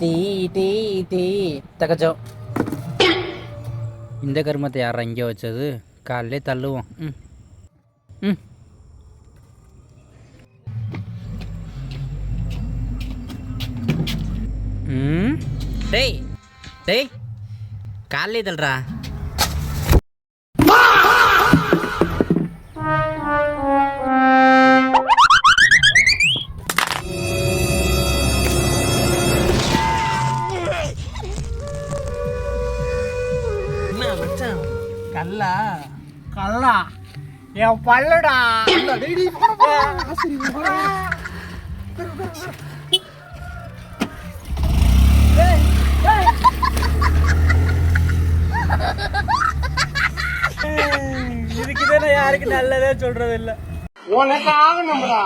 Tea tea tea தகச்சோம். இந்த கருமத்தை யாரா இங்கே வச்சது? காலையிலே தள்ளுவோம். ம் ம் ம் டேய் டேய் காலையிலே தள்ளுறா. கல்லா கல்லா என் பல்லடா. இதுக்குதானே யாருக்கு நல்லதே சொல்றது இல்ல. உனக்கு ஆகணும்டா.